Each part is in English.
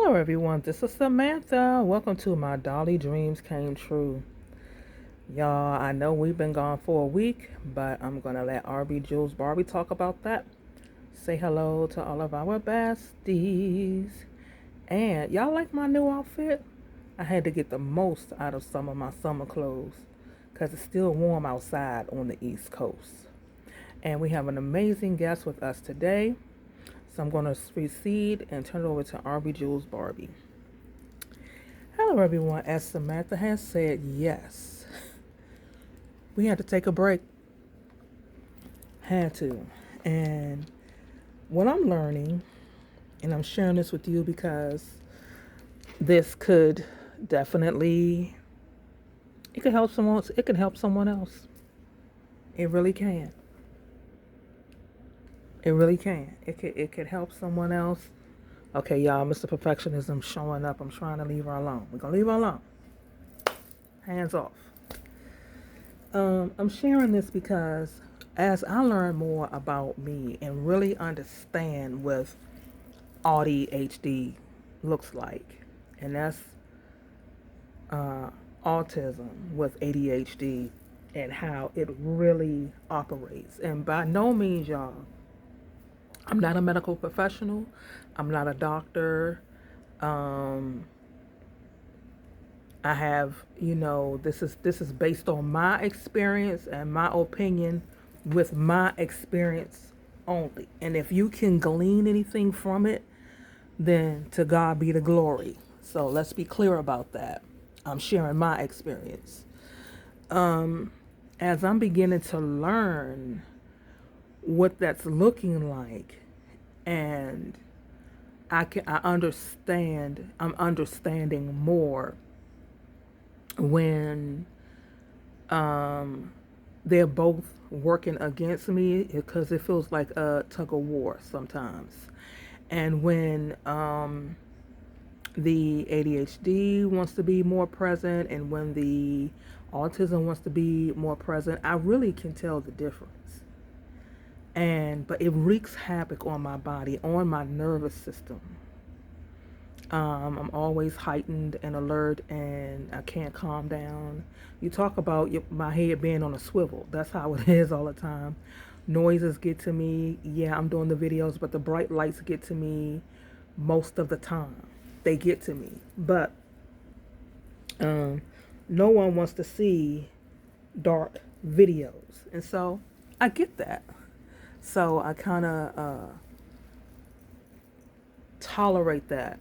Hello, everyone. This is Samantha. Welcome to My Dolly Dreams Came True. Y'all, I know we've been gone for a week, but I'm going to let Jules Barbie talk about that. Say hello to all of our besties. And y'all like my new outfit? I had to get the most out of some of my summer clothes because it's still warm outside on the East Coast. And we have an amazing guest with us today. So I'm going to proceed and turn it over to Jules Barbie. Hello, everyone. As Samantha has said, yes, we had to take a break. Had to. And what I'm learning, and I'm sharing this with you because this could definitely, it could help someone. It could help someone else. It really can. It really can. It could help someone else. Okay, y'all, Mr. Perfectionism showing up. I'm trying to leave her alone. We're gonna leave her alone. Hands off. I'm sharing this because as I learn more about me and really understand what ADHD looks like, and that's uh, autism with ADHD and how it really operates. And by no means, y'all, I'm not a medical professional. I'm not a doctor. Um, I have, this is based on my experience and my opinion with my experience only. And if you can glean anything from it, then to God be the glory. So let's be clear about that. I'm sharing my experience. As I'm beginning to learn what that's looking like, and I'm understanding more when they're both working against me because it feels like a tug of war sometimes. And when the ADHD wants to be more present and when the autism wants to be more present, I really can tell the difference. But it wreaks havoc on my body, on my nervous system. I'm always heightened and alert, and I can't calm down. You talk about my head being on a swivel. That's how it is all the time. Noises get to me. Yeah, I'm doing the videos, but the bright lights get to me most of the time. They get to me. But um, no one wants to see dark videos. And so I get that. So I kind of tolerate that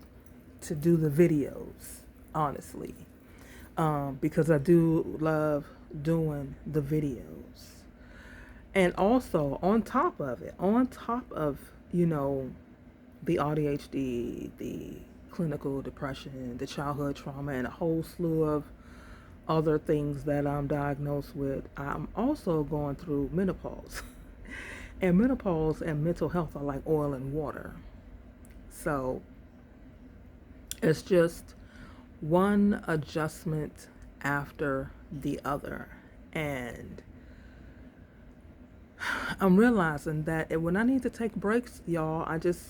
to do the videos, honestly, because I do love doing the videos. And also, on top of, the ADHD, the clinical depression, the childhood trauma, and a whole slew of other things that I'm diagnosed with, I'm also going through menopause. And menopause and mental health are like oil and water. So it's just one adjustment after the other. And I'm realizing that when I need to take breaks, y'all, I just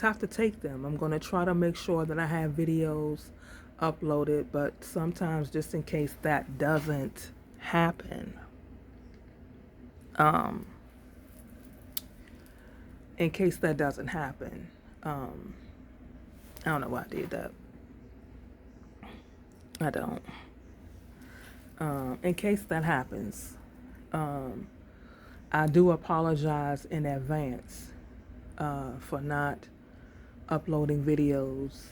have to take them. I'm going to try to make sure that I have videos uploaded, but sometimes just in case that doesn't happen, um, in case that doesn't happen, um, I don't know why I did that. I don't. In case that happens, um, I do apologize in advance for not uploading videos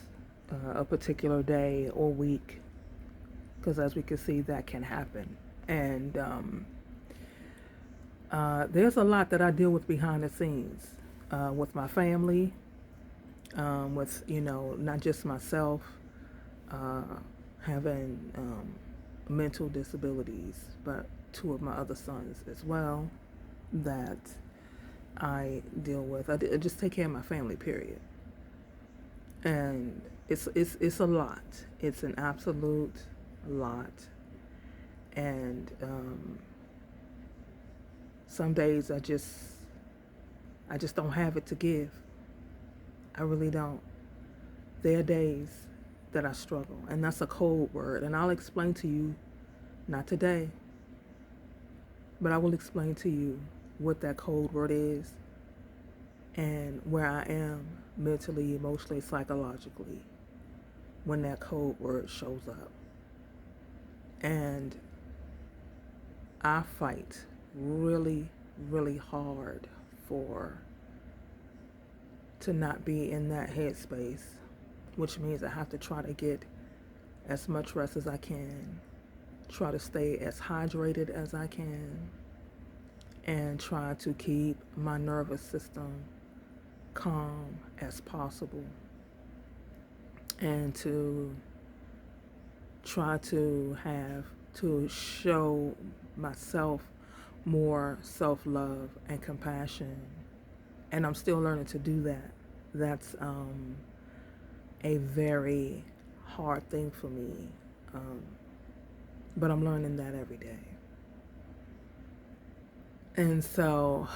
a particular day or week, because as we can see, that can happen. And there's a lot that I deal with behind the scenes with my family, with, not just myself uh, having mental disabilities, but two of my other sons as well that I deal with. I just take care of my family, period. And it's a lot. It's an absolute lot. And some days I just don't have it to give. I really don't. There are days that I struggle, and that's a cold word. And I'll explain to you, not today, but I will explain to you what that cold word is and where I am mentally, emotionally, psychologically when that code word shows up. And I fight really, really hard to not be in that headspace, which means I have to try to get as much rest as I can, try to stay as hydrated as I can, and try to keep my nervous system calm as possible, and to try to show myself more self-love and compassion. And I'm still learning to do that. That's a very hard thing for me, but I'm learning that every day. And so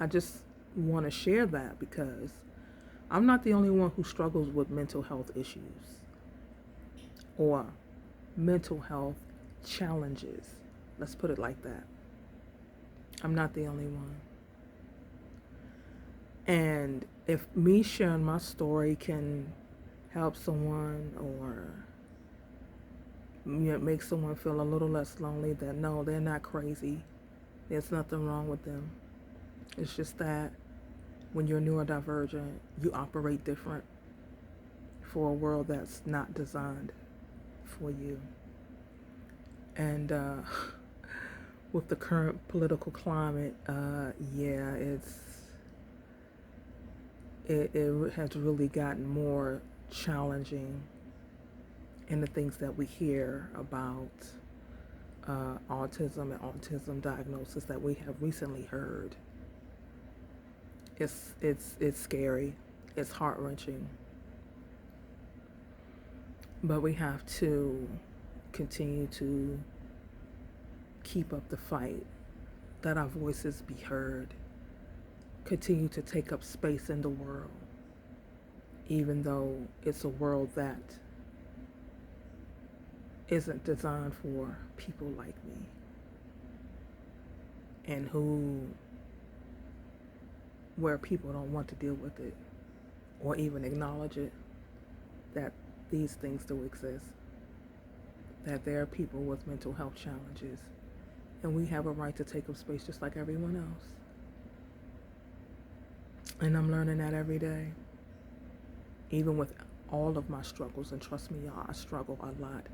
I just want to share that because I'm not the only one who struggles with mental health issues or mental health challenges. Let's put it like that. I'm not the only one. And if me sharing my story can help someone or make someone feel a little less lonely, that no, they're not crazy. There's nothing wrong with them. It's just that when you're neurodivergent, you operate different for a world that's not designed for you. And with the current political climate, it has really gotten more challenging in the things that we hear about autism and autism diagnosis that we have recently heard. It's scary. It's heart-wrenching. But we have to continue to keep up the fight, let our voices be heard, continue to take up space in the world, even though it's a world that isn't designed for people like me and where people don't want to deal with it or even acknowledge it, that these things do exist, that there are people with mental health challenges, and we have a right to take up space just like everyone else. And I'm learning that every day, even with all of my struggles. And trust me, y'all, I struggle a lot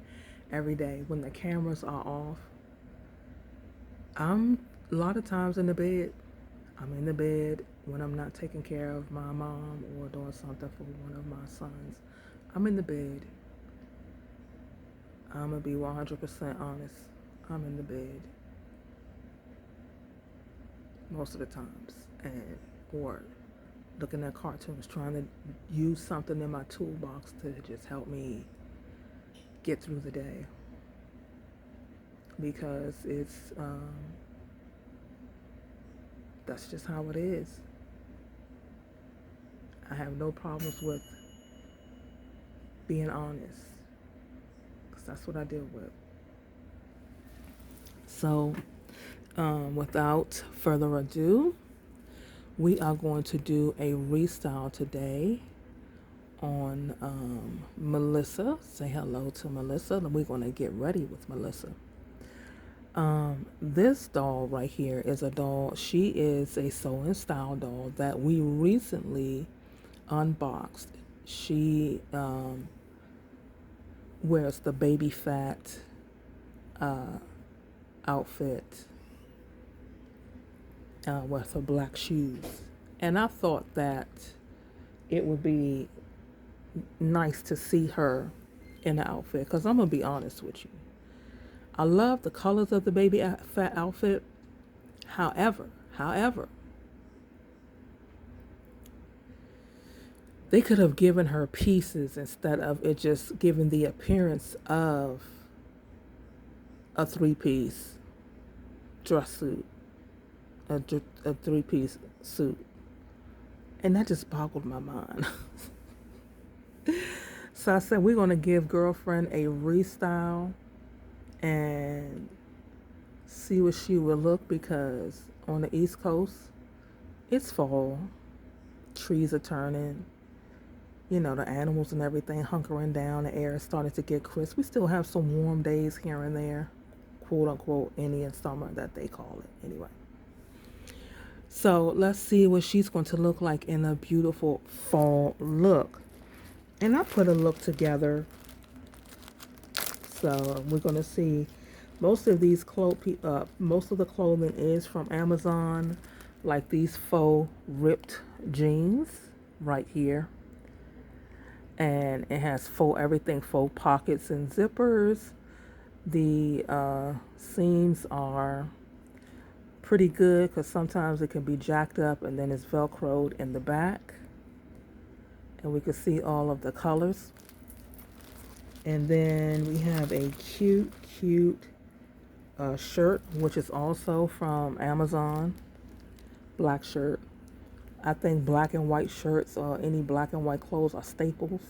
every day. When the cameras are off, I'm a lot of times in the bed. I'm in the bed when I'm not taking care of my mom or doing something for one of my sons. I'm in the bed. I'm going to be 100% honest. I'm in the bed most of the times, or looking at cartoons, trying to use something in my toolbox to just help me get through the day, because that's just how it is. I have no problems with being honest, because that's what I deal with. So without further ado, we are going to do a restyle today on Melissa. Say hello to Melissa, and we're going to get ready with Melissa. This doll right here is a doll. She is a Sew and Style doll that we recently unboxed. She wears the baby fat outfit with her black shoes. And I thought that it would be nice to see her in an outfit, because I'm going to be honest with you. I love the colors of the baby fat outfit. However, they could have given her pieces instead of it just giving the appearance of a three-piece dress suit, a three-piece suit. And that just boggled my mind. So I said, we're going to give girlfriend a restyle and see what she will look, because on the East Coast, it's fall. Trees are turning. You know, the animals and everything hunkering down. The air is starting to get crisp. We still have some warm days here and there, quote unquote, Indian summer that they call it. Anyway. So let's see what she's going to look like in a beautiful fall look. And I put a look together. So we're going to see most of these most of the clothing is from Amazon, like these faux ripped jeans right here. And it has faux everything, faux pockets and zippers. The seams are pretty good because sometimes it can be jacked up and then it's velcroed in the back. And we can see all of the colors. And then we have a cute shirt, which is also from Amazon. Black shirt. I think black and white shirts or any black and white clothes are staples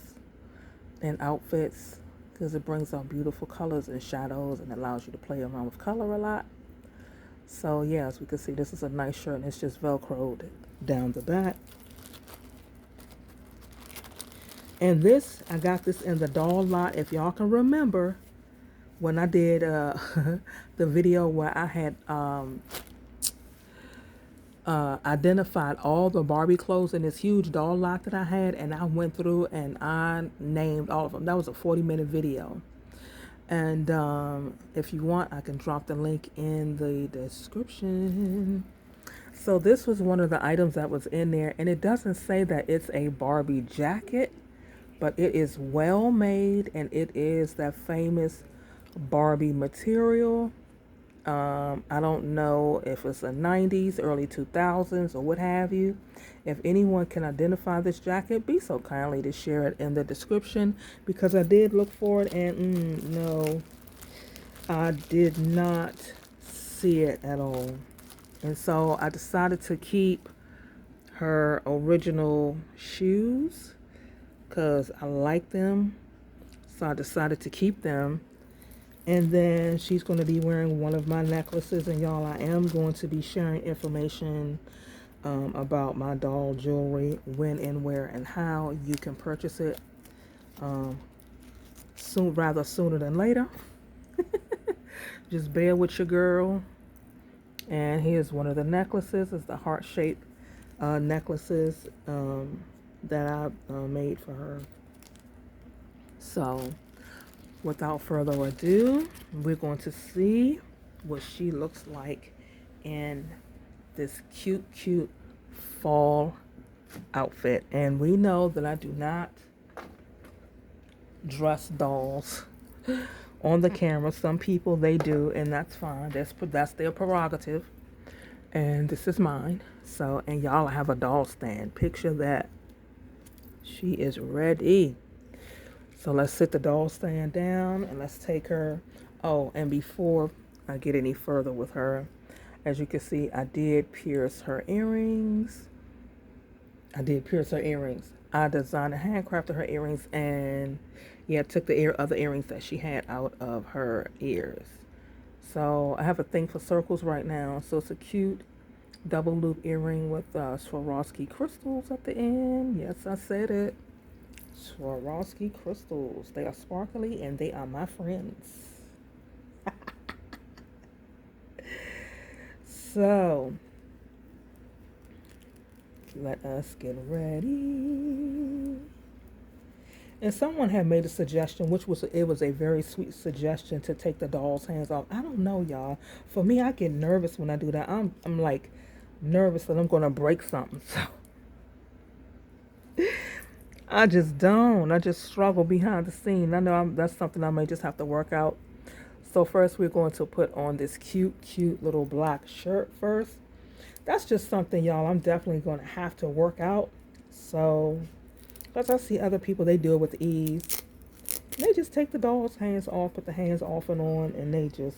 in outfits because it brings out beautiful colors and shadows and allows you to play around with color a lot. So yeah, as we can see, this is a nice shirt and it's just velcroed down the back. And this, I got this in the doll lot. If y'all can remember when I did the video where I had identified all the Barbie clothes in this huge doll lot that I had, and I went through and I named all of them. That was a 40-minute video. And if you want, I can drop the link in the description. So this was one of the items that was in there, and it doesn't say that it's a Barbie jacket, but it is well made, and it is that famous Barbie material. I don't know if it's the 90s, early 2000s, or what have you. If anyone can identify this jacket, be so kindly to share it in the description, because I did look for it and no, I did not see it at all. And so I decided to keep her original shoes because I like them. So I decided to keep them. And then she's going to be wearing one of my necklaces. And y'all, I am going to be sharing information about my doll jewelry, when and where and how you can purchase it sooner than later. Just bear with your girl. And here's one of the necklaces. It's the heart-shaped necklaces that I made for her. So without further ado, we're going to see what she looks like in this cute fall outfit. And we know that I do not dress dolls on the camera. Some people, they do, and that's fine. That's their prerogative. And this is mine. So, and y'all, I have a doll stand. Picture that. She is ready. So let's sit the doll stand down and let's take her. Oh, and before I get any further with her, as you can see, I did pierce her earrings. I designed and handcrafted her earrings, and yeah, took the other earrings that she had out of her ears. So I have a thing for circles right now. So it's a cute double loop earring with Swarovski crystals at the end. Yes, I said it. Swarovski crystals. They are sparkly and they are my friends. So let us get ready. And someone had made a suggestion, which was it was a very sweet suggestion, to take the doll's hands off. I don't know, y'all. For me, I get nervous when I do that. I'm like nervous that I'm gonna break something. So I just struggle behind the scene. I know that's something I may just have to work out. So first we're going to put on this cute little black shirt first. That's just something, y'all, I'm definitely going to have to work out. So, because I see other people, they do it with ease. They just take the doll's hands off, put the hands off and on, and they just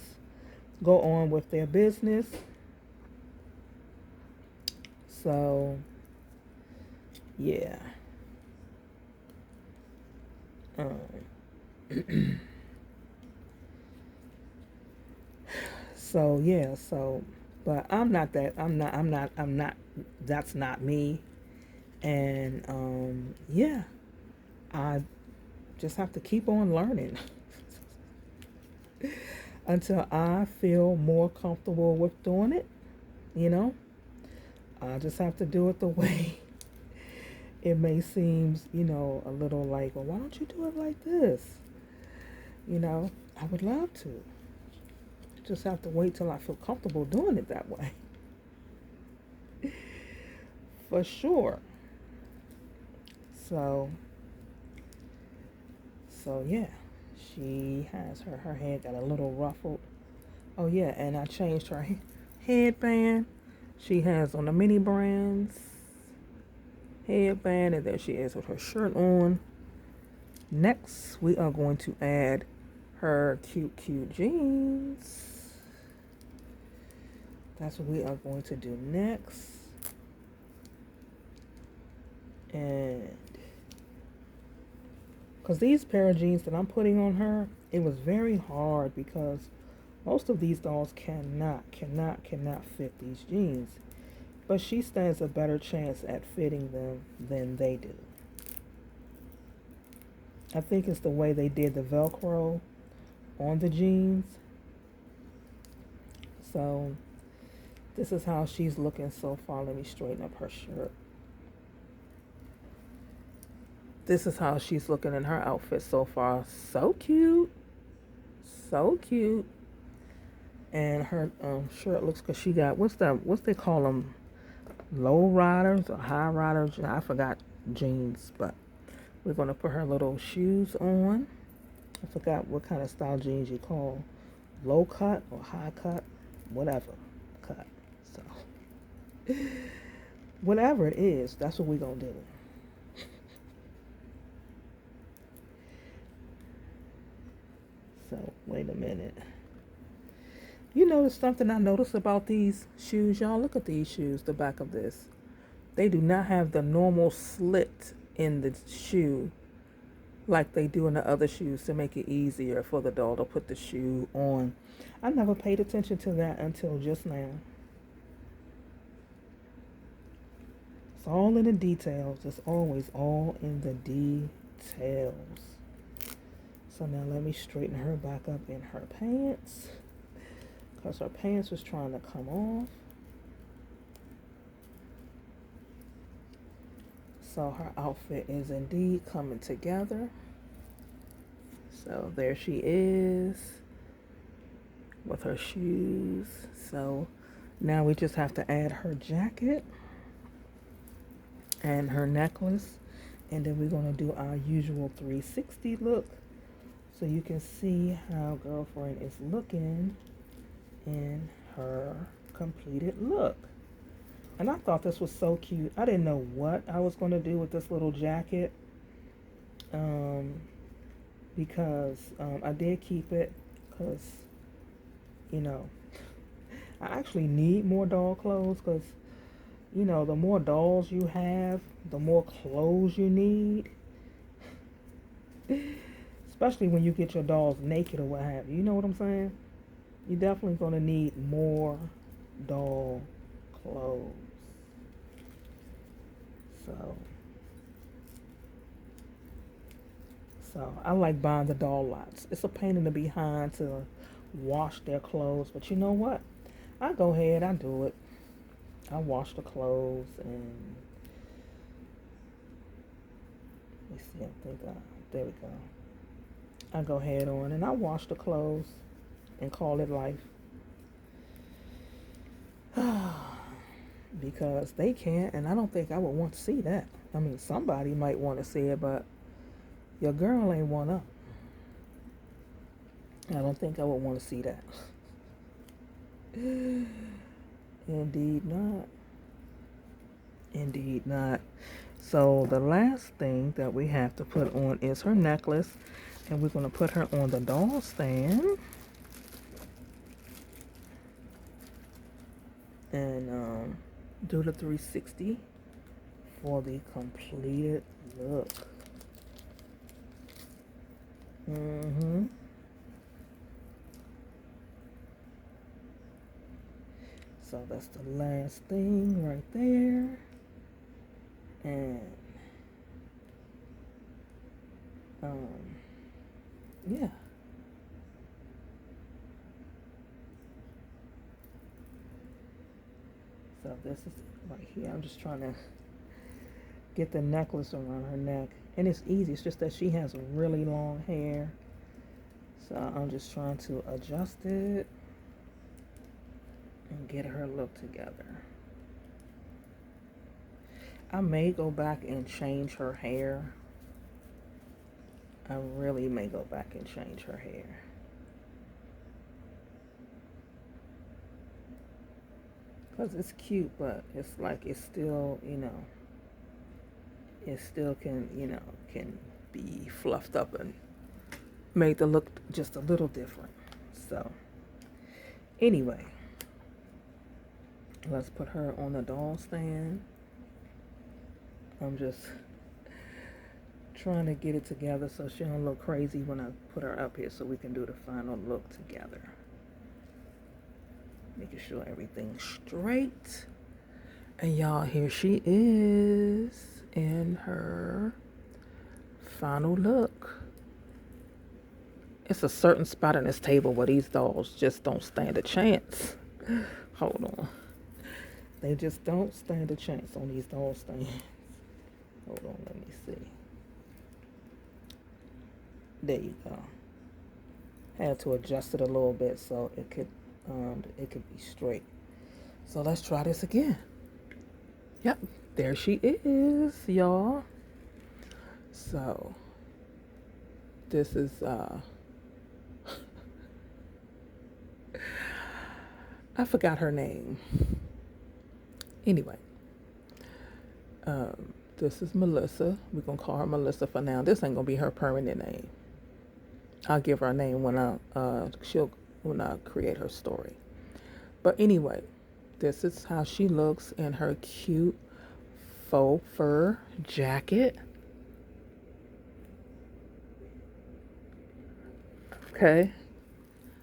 go on with their business. So Yeah. Um, so yeah, so but I'm not that's not me. And yeah, I just have to keep on learning until I feel more comfortable with doing it, you know? I just have to do it the way it may seem, a little like, well, why don't you do it like this? I would love to. Just have to wait till I feel comfortable doing it that way. For sure. So, so yeah, she has her head got a little ruffled. Oh yeah, and I changed her headband. She has on the mini brands headband, and there she is with her shirt on. Next, we are going to add her cute jeans. That's what we are going to do next. And because these pair of jeans that I'm putting on her, it was very hard because most of these dolls cannot fit these jeans. But she stands a better chance at fitting them than they do. I think it's the way they did the Velcro on the jeans. So this is how she's looking so far. Let me straighten up her shirt. This is how she's looking in her outfit so far. So cute. So cute. And her shirt looks, because she got, what's they call them? Low riders or high riders? I forgot jeans, but we're going to put her little shoes on. I forgot what kind of style jeans you call low cut or high cut, whatever cut. So, whatever it is, that's what we're going to do. So, wait a minute. You notice something I noticed about these shoes, y'all? Look at these shoes, the back of this. They do not have the normal slit in the shoe like they do in the other shoes to make it easier for the doll to put the shoe on. I never paid attention to that until just now. It's all in the details. It's always all in the details. So now let me straighten her back up in her pants, because her pants was trying to come off. So her outfit is indeed coming together. So there she is with her shoes. So now we just have to add her jacket and her necklace. And then we're going to do our usual 360 look, so you can see how girlfriend is looking in her completed look. And I thought this was so cute. I didn't know what I was going to do with this little jacket, because I did keep it because, I actually need more doll clothes, because, the more dolls you have, the more clothes you need. Especially when you get your dolls naked or what have you. You know what I'm saying? You're definitely going to need more doll clothes. So I like buying the doll lots. It's a pain in the behind to wash their clothes, but you know what? I go ahead, I do it. I wash the clothes, and let me see. I think there we go. I go ahead on and I wash the clothes and call it life. Because they can't, and I don't think I would want to see that. I mean, somebody might want to see it, but your girl ain't one up. I don't think I would want to see that. Indeed not. Indeed not. So the last thing that we have to put on is her necklace, and we're going to put her on the doll stand. And do the 360 for the completed look. So that's the last thing right there. And yeah. So this is right here. I'm just trying to get the necklace around her neck. And it's easy. It's just that she has really long hair. So I'm just trying to adjust it and get her look together. I may go back and change her hair. I really may go back and change her hair. Because it's cute, but it's like it's still, it still can, can be fluffed up and made the look just a little different. So, anyway, let's put her on the doll stand. I'm just trying to get it together so she don't look crazy when I put her up here so we can do the final look together. Making sure everything's straight. And y'all, here she is in her final look. It's a certain spot on this table where these dolls just don't stand a chance. Hold on. They just don't stand a chance on these doll stands. Hold on, let me see. There you go. Had to adjust it a little bit so it could be straight. So let's try this again. Yep, there she is, y'all. So this is I forgot her name. Anyway, this is Melissa. We're gonna call her Melissa for now. This ain't gonna be her permanent name. I'll give her a name when I create her story. But anyway, this is how she looks in her cute faux fur jacket. Okay.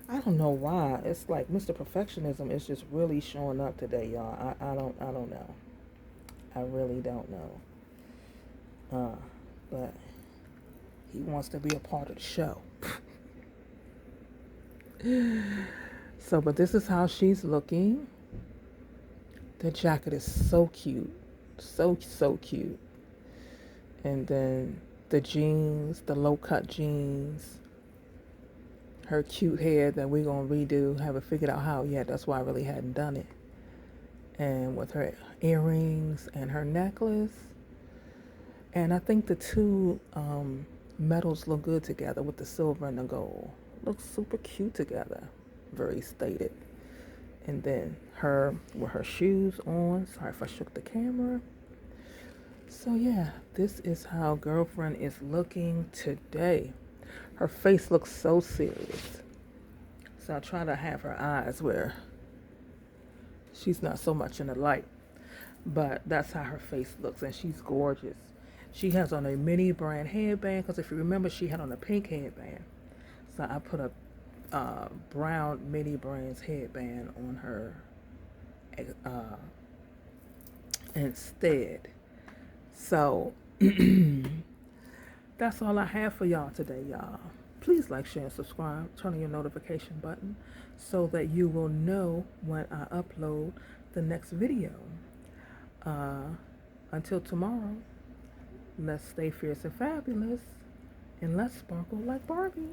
I don't know why. It's like Mr. Perfectionism is just really showing up today, y'all. I don't know. I really don't know. But he wants to be a part of the show. So, but this is how she's looking. The jacket is so cute. So cute. And then the jeans, the low-cut jeans. Her cute hair that we're going to redo. Haven't figured out how yet. That's why I really hadn't done it. And with her earrings and her necklace. And I think the two metals look good together with the silver and the gold. Looks super cute together. Very stated. And then her with her shoes on. Sorry if I shook the camera. So yeah, this is how girlfriend is looking today. Her face looks so serious. So I try to have her eyes where she's not so much in the light. But that's how her face looks, and she's gorgeous. She has on a mini brand headband, because if you remember, she had on a pink headband. So I put a brown mini brands headband on her instead. So that's all I have for y'all today, y'all. Please like, share, and subscribe. Turn on your notification button so that you will know when I upload the next video. Until tomorrow, let's stay fierce and fabulous, and let's sparkle like Barbie.